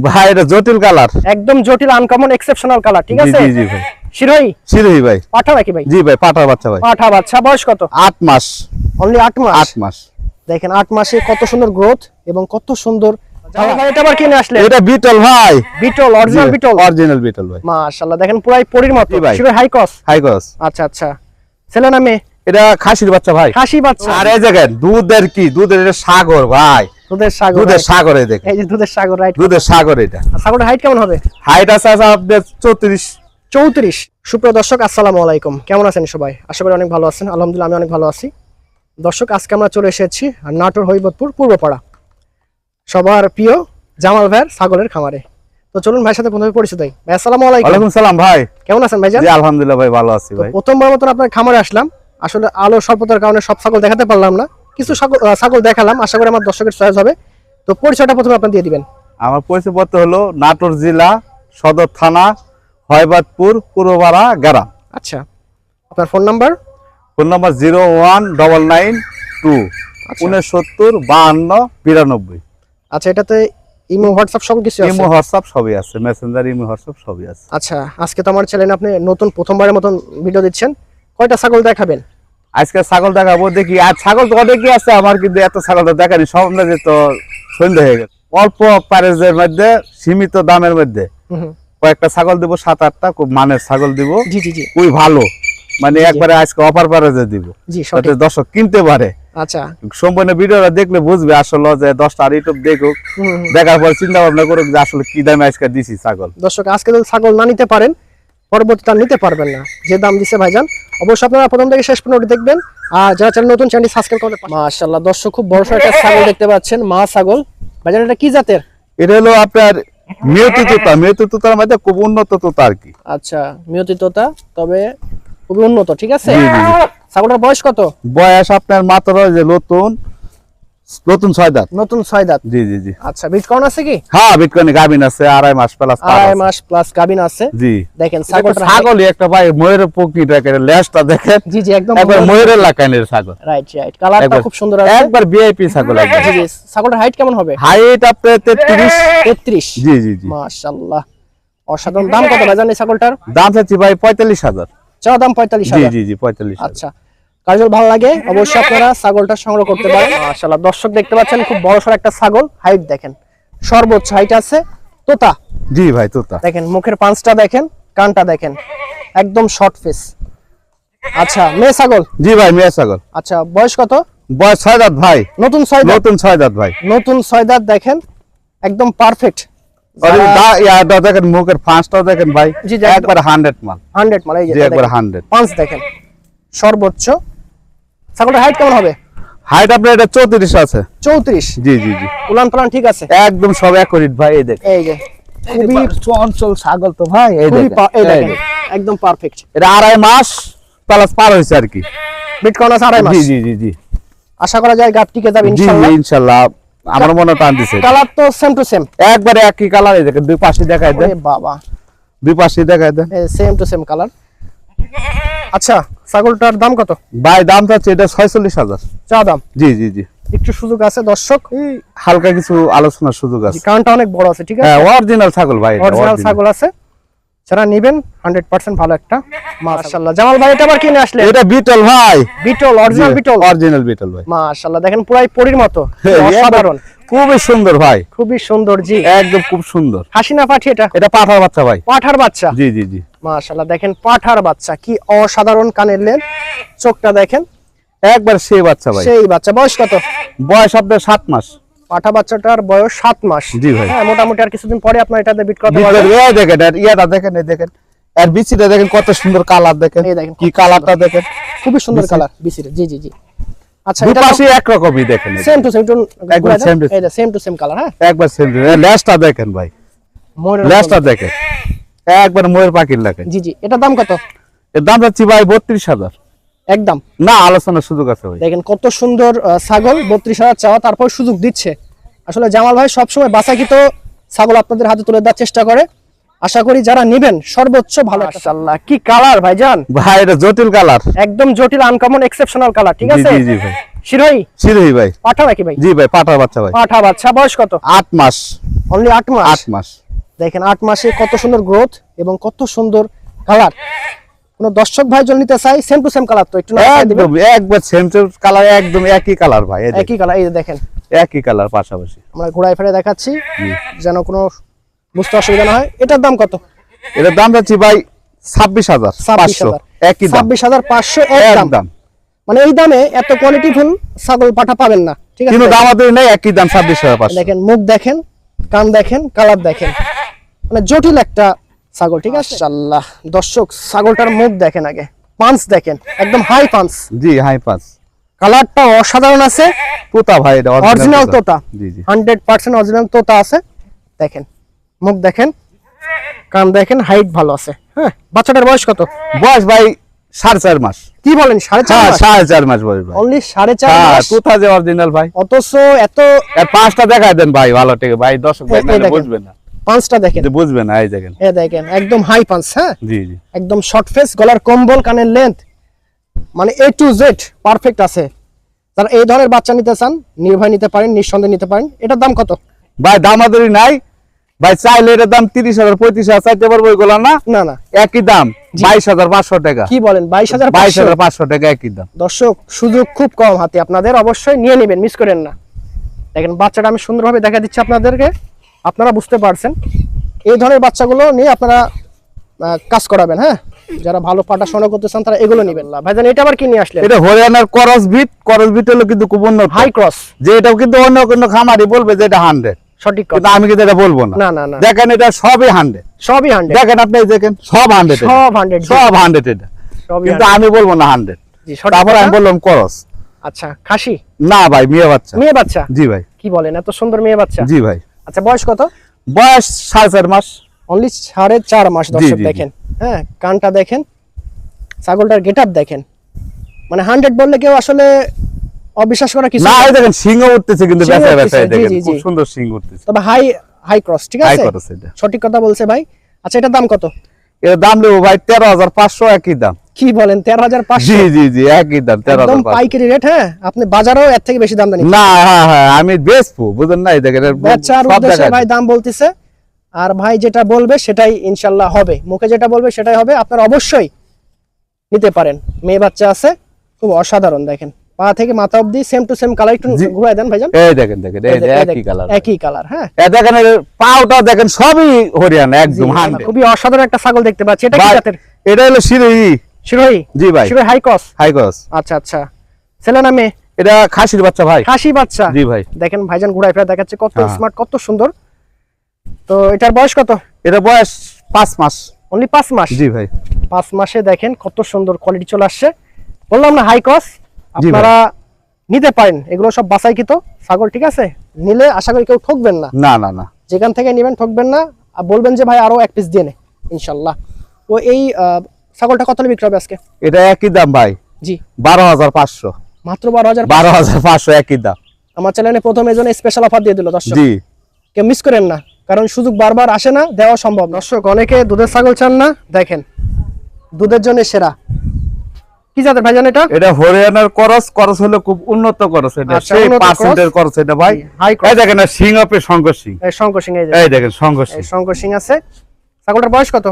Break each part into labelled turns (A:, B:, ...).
A: ভাই এটা জটিল কালার,
B: একদম জটিল আনকমন এক্সেপশনাল কালার, ঠিক আছে?
A: জি জি ভাই।
B: শিরোহী
A: ভাই
B: পাঠা নাকি ভাই?
A: জি ভাই, পাঠার বাচ্চা ভাই।
B: পাঠা বাচ্চা, বয়স কত?
A: 8 মাস।
B: অনলি 8 মাস?
A: 8 মাস।
B: দেখেন 8 মাসে কত সুন্দর গ্রোথ এবং কত সুন্দর। ভাই এটা আবার কিনে আসলে?
A: এটা বিটল ভাই,
B: বিটল, অরিজিনাল বিটল।
A: অরিজিনাল বিটল ভাই।
B: মাশাআল্লাহ, দেখেন পুরাই পরীর মতো। Sirohi high cross?
A: High cross.
B: আচ্ছা আচ্ছা, ছেলে না মেয়ে?
A: এটা খাসির বাচ্চা ভাই।
B: খাসি বাচ্চা।
A: আর এই জায়গায় দুধের কি, দুধের এটা সাগর ভাই।
B: দুধের সাগর,
A: দুধের সাগর। এই দেখেন,
B: এই যে দুধের সাগর, রাইট?
A: দুধের সাগর এটা।
B: সাগরের হাইট কেমন হবে?
A: হাইট আছে আপনার 34।
B: সুপ্রিয় দর্শক, আসসালামু আলাইকুম। কেমন আছেন সবাই? আশা করি অনেক ভালো আছেন। আলহামদুলিল্লাহ আমি অনেক ভালো আছি। দর্শক, আজকে আমরা চলে এসেছি নাটোর হবিবপুর পূর্বপাড়া, সবার প্রিয় জামাল ভাইয়ের ছাগলের খামারে। তো চলুন ভাইয়ের সাথে প্রথমে পরিচয় হই। ভাই আসসালামু আলাইকুম।
A: ওয়ালাইকুম সালাম ভাই,
B: কেমন আছেন ভাইজান?
A: জি আলহামদুলিল্লাহ ভাই, ভালো আছি ভাই।
B: প্রথমবার মতন আপনার খামারে আসলাম। আসলে আলো স্বল্পতার কারণে সব ছাগল দেখাতে পারলাম না, কিছু ছাগল দেখালাম। আশা করি আমার দর্শকের চয়েস হবে। তো পরিচয়টা প্রথমে আপনি দিয়ে দিবেন।
A: আমার পরিচয় পত্র হলো নাটোর জেলা সদর থানা হবিবপুর পূর্বপাড়া গ্রাম।
B: আচ্ছা, আপনার ফোন নাম্বার?
A: Phone number 01992 69 52 92।
B: আচ্ছা, এটাতে ইমো হোয়াটসঅ্যাপ সব কিছু আছে?
A: ইমো হোয়াটসঅ্যাপ সবই আছে, মেসেঞ্জার ইমো হোয়াটসঅ্যাপ সবই আছে।
B: আচ্ছা, আজকে তো আমার চ্যানেলে আপনি নতুন প্রথমবারের মতন ভিডিও দিচ্ছেন। কয়টা ছাগল দেখাবেন?
A: আজকে ছাগল দেখাবো, দেখি। আর ছাগল তো অনেকই আছে আমার, কিন্তু এত ছাগল তো দেখানি, সব যে তো সন্ধ্যা হয়ে গেছে। অল্প প্রাইসের মধ্যে, সীমিত দামের মধ্যে কয়েকটা ছাগল দিব, 7-8টা খুব মানের ছাগল দিব।
B: জি জি জি,
A: খুবই ভালো, মানে একবারে আজকে অফার প্রাইসে দিব,
B: জি
A: যাতে দর্শক কিনতে পারে।
B: আচ্ছা,
A: সম্পূর্ণ ভিডিওটা দেখলে বুঝবে আসলে যে 10টা ইউটিউব দেখুক, দেখার পর চিন্তা ভাবনা করুক যে আসলে কি দামে আজকে দিছি ছাগল।
B: দর্শক, আজকে যদি ছাগল না নিতে পারেন, পরবর্তীতে নিতে পারবেন না। যে দাম দিছে ভাইজান, অবশ্যই আপনারা প্রথম থেকে শেষ পর্যন্ত দেখবেন। আর যারা চ্যানেল নতুন, চ্যানেলটি সাবস্ক্রাইব করতে পারেন। মাশাআল্লাহ দর্শক, খুব বড় একটা ছাগল দেখতে পাচ্ছেন, মা ছাগল। ভাইজান এটা কি জাতের?
A: এটা হলো আপনার মেয়তি তোতা। মেয়তি তোতার মধ্যে খুব উন্নত তোতা আর কি।
B: আচ্ছা, মেয়তি তোতা, তবে খুবই উন্নত, ঠিক আছে?
A: জি জি।
B: ছাগলটার বয়স কত?
A: বয়স আপনার মাত্র যে নতুন 6 দাঁত।
B: নতুন 6 দাঁত।
A: জি জি জি।
B: আচ্ছা, বিটকর্ন আছে কি?
A: হ্যাঁ, বিটকয়েন গাবিন আছে, 2.5 মাস প্লাস।
B: 2.5 মাস প্লাস গাবিন আছে।
A: জি।
B: দেখেন
A: ছাগলই একটা ভাই, ময়ূরের পক্ষী দেখেন, লেজটা দেখেন।
B: জি জি, একদম
A: একবার ময়ূরের লাকানের ছাগল।
B: রাইট রাইট, কালারটা খুব সুন্দর আছে,
A: একবার ভিআইপি ছাগল একবার।
B: জি জি। ছাগলটার হাইট কেমন হবে?
A: হাইট আপনার
B: 33।
A: জি জি জি।
B: মাশাআল্লাহ, অসাধারণ। দাম কত ভাইজান এই ছাগলটার?
A: দাম চাচ্ছি ভাই 45,000।
B: চা দাম 45,000?
A: জি জি জি, 45,000।
B: আচ্ছা, কাজল ভালো লাগে অবশ্যই আপনারা ছাগলটা সংগ্রহ করতে পারেন। মাশাআল্লাহ দর্শক, দেখতে পাচ্ছেন খুব বড়সড় একটা ছাগল। হাইট দেখেন, সর্বোচ্চ হাইট আছে। তোতা?
A: জি ভাই, তোতা।
B: দেখেন মুখের পাঁচটা দেখেন, কানটা দেখেন, একদম শর্ট ফেস। আচ্ছা, মেয়ে ছাগল?
A: জি ভাই, মেয়ে ছাগল।
B: আচ্ছা, বয়স কত?
A: বয়স 6 দাঁত ভাই।
B: নতুন 6 দাঁত?
A: নতুন 6 দাঁত ভাই।
B: নতুন 6 দাঁত, দেখেন একদম পারফেক্ট।
A: দেখেন মুখের ফাঁসটাও দেখেন ভাই, একবার 100 মাল।
B: 100 মাল, এই যে
A: একবার 100
B: পাঁচ দেখেন সর্বোচ্চ। ছাগলটার হাইট কেমন হবে?
A: হাইট আপনার এটা 34 আছে।
B: 34?
A: জি জি জি।
B: উলান পালান ঠিক আছে?
A: একদম সব অ্যাকুরেট ভাই। এই দেখেন,
B: এই যে
A: খুবই চঞ্চল ছাগল তো ভাই। এই দেখেন,
B: একদম পারফেক্ট।
A: এটা 2.5 মাস প্লাস পার হইছে আর কি।
B: বিটকয়েন আছে 2.5 মাস?
A: জি জি জি জি।
B: আশা করা যায় গাপ টিকে যাবে
A: জি
B: ইনশাআল্লাহ।
A: ইনশাআল্লাহ, আমার মনে টান দিছে।
B: কালার তো সেম টু সেম,
A: একবারে একই কালার। এই দেখেন, দুই পাশে দেখায় দেন।
B: ওরে বাবা,
A: দুই পাশে দেখায় দেন,
B: সেম টু সেম কালার। আচ্ছা, ছাগলটার দাম কত
A: ভাই? দাম চাচ্ছে এটা 46,000
B: চা দাম।
A: জি জি জি।
B: একটু সুযোগ আছে দর্শক,
A: হালকা কিছু আলোচনার সুযোগ আছে।
B: কারণটা অনেক বড় আছে, ঠিক আছে?
A: হ্যাঁ, অরিজিনাল ছাগল ভাই,
B: অরিজিনাল ছাগল আছে। যারা নেবেন 100% ভালো একটা। মাশাআল্লাহ, জামাল ভাই এটা আবার কিনে আসলে?
A: এটা বিটল ভাই।
B: বিটল, অরিজিনাল বিটল?
A: অরিজিনাল বিটল ভাই।
B: মাশাআল্লাহ, দেখেন পুরাই পরীর মতো, অসাধারণ,
A: খুবই সুন্দর ভাই,
B: খুবই সুন্দর। জি,
A: একদম খুব সুন্দর।
B: হাসি না পাঠি?
A: এটা পাঠার বাচ্চা ভাই।
B: পাঠার বাচ্চা?
A: জি জি জি।
B: মাশাআল্লাহ, দেখেন পাঠার বাচ্চা, কি অসাধারণ কানের লেন, চোখটা দেখেন,
A: একবার সেই বাচ্চা ভাই।
B: সেই বাচ্চা। বয়স কত?
A: বয়স আপনার 7 মাস।
B: পাঠা বাচ্চাটার বয়স 7 মাস?
A: জি ভাই।
B: হ্যাঁ, মোটামুটি আর কিছুদিন পরে আপনার এটাতে বিট করতে পারবেন।
A: এই দেখেন, আর ইয়াটা দেখেন, এই দেখেন, আর বিচিটা দেখেন কত সুন্দর কালার। দেখেন
B: এই দেখেন
A: কি কালারটা দেখেন,
B: খুবই সুন্দর কালার বিসির। জি জি জি। আচ্ছা,
A: দুই
B: এটা
A: পাশে একরকমই দেখেন,
B: সেম টু সেম,
A: একবার সেম টু
B: এটা সেম টু সেম কালার। হ্যাঁ,
A: একবার সেম। লেজটা দেখেন ভাই, লেজটা দেখেন, একবার ময়ূর পাখির লাগে।
B: জি জি। এটা দাম কত?
A: এর দাম যাচ্ছে ভাই 32,000।
B: একদম
A: না, আলোচনার সুযোগ আছে ভাই।
B: দেখেন কত সুন্দর ছাগল, 32,000 চাওয়া, তারপর সুযোগ দিচ্ছে। আসলে জামাল ভাই সবসময় বাছাইকৃত ছাগল আপনাদের হাতে তুলে দেওয়ার চেষ্টা করে। আশা করি যারা নেবেন সর্বোচ্চ ভালো। মাশাআল্লাহ, কি কালার ভাইজান!
A: ভাই এটা জটিল কালার,
B: একদম জটিল আনকমন এক্সেপশনাল কালার, ঠিক আছে?
A: জি জি ভাই।
B: শিরোহী
A: শিরোহী ভাই।
B: পাঠা নাকি ভাই?
A: জি ভাই, পাঠার বাচ্চা ভাই।
B: পাঠা বাচ্চা, বয়স কত?
A: 8 মাস।
B: অনলি 8 মাস।
A: 8 মাস।
B: দেখেন 8 মাসে কত সুন্দর গ্রোথ এবং কত সুন্দর কালার। কোন দর্শক ভাই যদি নিতে চাই সেম টু সেম কালার তো একটু দেখাই দিবেন।
A: একদম একবার সেম টু কালার, একদম একই কালার ভাই। এই
B: একই কালার, এই যে দেখেন
A: একই কালার পাশাপাশি।
B: আমরা ঘোড়ায় ফেরে দেখাচ্ছি যেন কোনো বুঝতে অসুবিধা না হয়। এটার দাম কত?
A: এটার দাম যাচ্ছে ভাই 26,500।
B: 26,000
A: একই দাম।
B: 26,500
A: একদম
B: একদম। মানে এই দামে এত কোয়ালিটি ফুল ছাগল পাঠা পাবেন না, ঠিক আছে?
A: কিন্তু দামাদামি নাই, একই দাম 26,500।
B: দেখেন মুখ দেখেন, কান দেখেন, কালার দেখেন, মানে জটিল একটা ছাগল, ঠিক আছে? মাশাআল্লাহ দর্শক ছাগলটার মুখ দেখেন, আগে পাঁচ দেখেন, একদম হাই পাঁচ।
A: জি, হাই পাঁচ।
B: কালারটা অসাধারণ আছে।
A: তোতা ভাই, এটা
B: অরিজিনাল তোতা।
A: জি জি,
B: 100% অরিজিনাল তোতা আছে। দেখেন মুখ দেখেন, কান দেখেন, হাইট ভালো আছে। হ্যাঁ, বাচ্চাটার বয়স কত?
A: বয়স ভাই 4.5 মাস।
B: কি বলেন 4.5
A: হ্যাঁ,
B: মাস?
A: 4.5 মাস বয়স ভাই।
B: অনলি 4.5
A: হ্যাঁ,
B: মাস।
A: তোতা যে অরিজিনাল ভাই।
B: অথচ এত
A: এর পাঁচটা দেখায় দেন ভাই, ভালো ঠিক ভাই, দর্শক ভাই
B: এই
A: না
B: দেখেন।
A: বুঝবে না,
B: পাঁচটা দেখেন,
A: যে বুঝবে না। এই দেখেন,
B: এই দেখেন একদম হাই পাঁচ। হ্যাঁ,
A: জি জি,
B: একদম শর্ট ফেস, গলার কম্বল, কানের লেন্থ, মানে A to Z পারফেক্ট আছে। যারা এই ধরনের বাচ্চা নিতে চান নির্ভয় নিতে পারেন, নিঃসন্দেহে নিতে পারেন। এটার দাম কত?
A: ভাই দামাদারি নাই ভাই, চাইলে এটার দাম 30,000 35,000 চাইতে পারবো, ওইগুলো না।
B: না না,
A: একই দাম 22,500 টাকা।
B: কি বলেন 22,500?
A: 22,500 টাকা একই দাম।
B: দর্শক সুযোগ খুব কম হাতে, আপনাদের অবশ্যই নিয়ে নেবেন, মিস করেন না। দেখেন বাচ্চাটা আমি সুন্দরভাবে দেখা দিচ্ছি আপনাদেরকে, আপনারা বুঝতে পারছেন। এই ধরনের বাচ্চাগুলো নিয়ে আপনারা কাজ করাবেন। হ্যাঁ, যারা ভালো পাটা সংগ্রহ করতে চান তারা এগুলো নেবেন। ভাইজান এটা আবার কি নিয়ে আসলেন?
A: এটা হরিয়ানার করস বিট হলো কিন্তু খুব উন্নত,
B: হাই ক্রস।
A: যে এটাও কিন্তু অন্য কোনো খামারি বলবে যে এটা 100,
B: সঠিক
A: কিন্তু
B: কথা।
A: আমি কিন্তু এটা বলবো না।
B: না না না,
A: দেখেন এটা সবই 100।
B: সবই 100।
A: দেখেন আপনি, দেখেন সব 100,
B: সব 100,
A: সব 100 এটা,
B: সবই
A: কিন্তু
B: 100।
A: আমি বলবো না 100।
B: জি, সঠিক
A: তারপর আমি
B: কথা।
A: বললাম করস।
B: আচ্ছা, খাসি
A: না ভাই, মেয়ে বাচ্চা।
B: মেয়ে বাচ্চা?
A: জি ভাই।
B: কি বলেন, এত সুন্দর মেয়ে বাচ্চা?
A: জি ভাই।
B: আচ্ছা, বয়স কত?
A: বয়স 4.5 মাস।
B: অনলি 4.5 মাস। দর্শক
A: জি, জি।
B: দেখেন, হ্যাঁ, কানটা দেখেন, ছাগলটার গেটআপ দেখেন, মানে 100 বললে কেউ আসলে অবিশ্বাস করা কিছু
A: না,
B: না।
A: এই দেখেন সিংহ উঠতেছে কিন্তু
B: সিংহ
A: বেঁচে
B: উঠতেছে,
A: বেঁচে,
B: জি,
A: দেখেন
B: জি,
A: খুব
B: জি।
A: সুন্দর সিংহ উঠতেছে।
B: তবে হাই ক্রস, ঠিক
A: হাই
B: আছে?
A: করস এটা।
B: সঠিক কথা বলছে ভাই। আচ্ছা, এটার দাম কত?
A: এর দাম নেবো ভাই 13,500, একই দাম।
B: কি বলেন, 13,500?
A: জি জি জি, একই দাম,
B: একদম
A: 13,500।
B: পাইকারি রেট। হ্যাঁ, আপনি বাজারেও এর থেকে বেশি দাম দেন
A: না, হ্যাঁ হ্যাঁ, আমি বেচবো, বুঝেন না? এই দেখেন এর
B: বেচার
A: সব
B: উদ্দেশ্যে
A: দেখা
B: ভাই দাম বলতেছে। আর ভাই যেটা বলবে সেটাই ইনশাল্লাহ হবে, মুখে যেটা বলবে সেটাই হবে। আপনারা অবশ্যই নিতে পারেন। মেয়ে বাচ্চা আছে, খুব অসাধারণ। দেখেন পা থেকে মাথা অবধি সেম টু সেম কালার। একটু
A: জি।
B: ঘুরাই দেন ভাইজান।
A: এই দেখেন, দেখেন এই যে
B: এই
A: একই
B: দেখেন,
A: কালার,
B: একই কালার। হ্যাঁ,
A: এই দেখেন এর পাউটা দেখেন, সবই হরিয়ানা, একদম
B: জি,
A: 100।
B: খুবই অসাধারণ একটা ছাগল দেখতে পাচ্ছি। এটা কি
A: ভাই,
B: জাতের?
A: এটা হলো শিরোহী।
B: শিরোহী?
A: জি ভাই।
B: Sirohi high cross.
A: High cross.
B: আচ্ছা আচ্ছা, ছেলে না মেয়ে?
A: এটা খাসির বাচ্চা ভাই।
B: খাসি বাচ্চা?
A: জি ভাই।
B: দেখেন ভাইজান ঘুরাই ফেরা দেখাচ্ছে, কত
A: হ্যাঁ।
B: স্মার্ট, কত সুন্দর। তো এটার বয়স কত?
A: এটা বয়স 5 মাস।
B: অনলি 5 মাস?
A: জি ভাই।
B: 5 মাসে দেখেন কত সুন্দর কোয়ালিটি চলে আসছে। বললাম না হাই ক্রস,
A: জি ভাই।
B: আপনারা নিতে পারেন। এগুলো সব বাছাইকৃত ছাগল, ঠিক আছে? নিলে আশা করি কেউ ঠকবেন না।
A: না না না,
B: যেখান থেকে নেবেন ঠকবেন না। আর বলবেন যে ভাই আরো এক পিস দিয়ে নে, ইনশাল্লাহ। তো এই ছাগলটা কত বিক্রি হবে আজকে?
A: এটা একই দাম ভাই,
B: জি,
A: 12,500।
B: মাত্র 12,000।
A: 12,500 একই দাম।
B: আমার চ্যানেলে প্রথম এই জন্য স্পেশাল অফার দিয়ে দিল দর্শক।
A: জি।
B: কেউ মিস করেন না, কারণ সুযোগ বারবার আসে না, দেওয়া সম্ভব না। দর্শক অনেকে দুধের ছাগল চান না, দেখেন দুধের জন্য সেরা। কি জাতের ভাইজান এটা?
A: এটা হরিয়ানার করস হলো খুব উন্নত করস, এটা
B: আচ্ছা,
A: সেই
B: উন্নত
A: পার্সেন্টের করস এটা ভাই।
B: হাই
A: এই
B: ক্রস।
A: দেখেন না, সিং আপে শঙ্কর সিং।
B: এই শঙ্কর সিং, এই যে
A: এই দেখেন শঙ্কর
B: এই
A: সিং।
B: শঙ্কর সিং আছে। ছাগলটার বয়স কত?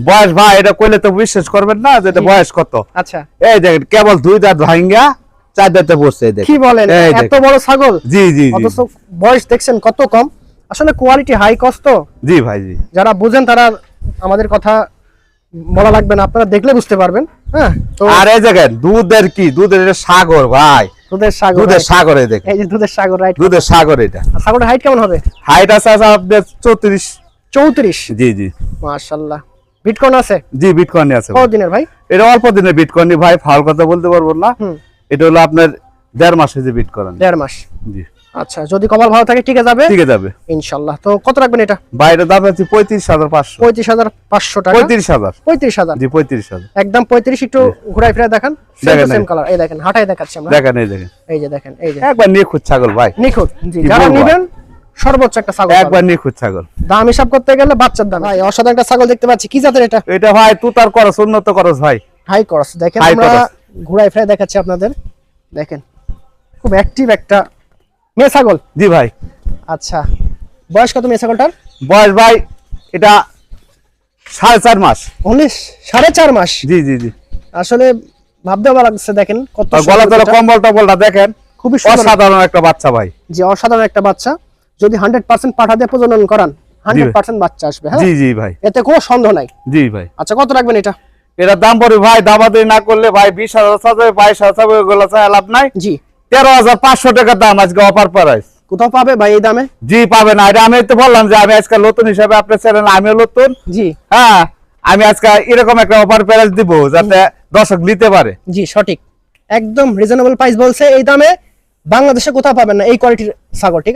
A: বয়স ভাই এটা কইলে তো বিশ্বাস করবেন না যে এটা বয়স কত।
B: আচ্ছা,
A: এই দেখেন কেবল 2 দাঁত ভাঙ্গা 4 দাঁতে বসছে, এই দেখেন।
B: কি বলেন,
A: এই
B: এত
A: দেখেন।
B: বড় ছাগল?
A: জি জি জি।
B: অথচ বয়স দেখছেন কত কম। আসলে কোয়ালিটি হাই কস্ট তো,
A: জি ভাই জি।
B: যারা বুঝেন তারা আমাদের কথা বলা লাগবে না, আপনারা দেখলে বুঝতে পারবেন। হ্যাঁ, তো
A: আর এই দেখেন দুধের কি, দুধের এটা সাগর ভাই,
B: দুধের সাগর,
A: দুধের সাগর। এই দেখেন
B: এই যে দুধের সাগর, রাইট।
A: দুধের সাগর এটা।
B: ছাগলের হাইট কেমন হবে?
A: হাইট আছে আপনার 34।
B: 34?
A: জি জি
B: মাশাআল্লাহ। বিটকয়েন আছে?
A: জি, বিটকয়েন আছে ভাই।
B: কত দিনের ভাই?
A: এটা অল্প দিনের বিটকয়েন ভাই, ফাউল কথা বলতে পারবো না।
B: হুম,
A: এটা হলো আপনার 1.5 মাসে যে বিটকয়েন।
B: 1.5 মাস।
A: জি,
B: আচ্ছা, যদি কপাল ভালো থাকে টিকে যাবে
A: ঠিক যাবে
B: ইনশাআল্লাহ। তো কত রাখবেন এটা?
A: বাইরে দাম আছে 35,500।
B: 35,500 টাকা?
A: 35,000।
B: 35,000?
A: জি 35,000।
B: একদম 35। একটু ঘুরাই ফিরে দেখান।
A: দেখেন
B: সেম
A: এই।
B: কালার, এই দেখেন হাঁটাই দেখাচ্ছি আমরা।
A: দেখেন এই দেখেন,
B: এই যে দেখেন, এই যে
A: একবার নিখুঁত ছাগল ভাই,
B: নিখুঁত। জি,
A: কি
B: যারা
A: বলবো?
B: নেবেন সর্বোচ্চ একটা ছাগল
A: একবার
B: পাবেন।
A: নিখুঁত ছাগল।
B: দাম হিসাব করতে গেলে বাচ্চার দাম। ভাই অসাধারণ একটা ছাগল দেখতে পাচ্ছি, কি জাতের এটা?
A: এটা ভাই তুতার করস, উন্নত করস ভাই।
B: High cross. দেখেন
A: High
B: আমরা
A: cross।
B: ঘুরাই ফিরে দেখাচ্ছি আপনাদের। দেখেন খুব অ্যাক্টিভ একটা মেয়ে ছাগল।
A: জি ভাই।
B: আচ্ছা, বয়স কত মেয়ে ছাগলটার?
A: বয়স ভাই এটা 4.5 মাস।
B: 4.5 মাস।
A: জি জি জি।
B: আসলে ভাবতে ভালো লাগছে, দেখেন কত
A: আর গলা তলা কম্বল টম্বলটা দেখেন,
B: খুবই সুন্দর।
A: অসাধারণ একটা বাচ্চা ভাই।
B: জি, অসাধারণ একটা বাচ্চা। যদি 100% পাঠা দিয়ে প্রজনন করান 100% বাচ্চা আসবে। হ্যাঁ
A: জি জি ভাই,
B: এতে কোনো সন্দেহ নাই।
A: জি ভাই।
B: আচ্ছা, কত রাখবেন এটা?
A: এটার দাম পড়বে ভাই দামাদামি না করলে ভাই 20,000 চাবে, 22,000 চাবে, ওগুলো চাই লাভ নাই।
B: জি,
A: 13,500 টাকার দাম আজকে অফার প্রাইস।
B: কোথাও পাবে ভাই এই দামে?
A: জি পাবে না। এটা আমি তো বললাম যে আমি আজকে নতুন হিসাবে আপনার চ্যানেল, আমিও নতুন।
B: জি
A: হ্যাঁ, আমি আজকে এরকম একটা অফার প্রাইস দিব যাতে দর্শক নিতে পারে।
B: জি, সঠিক, একদম রিজনেবল প্রাইস বলছে। এই দামে বাংলাদেশে কোথাও পাবেন না এই কোয়ালিটির ছাগল। ঠিক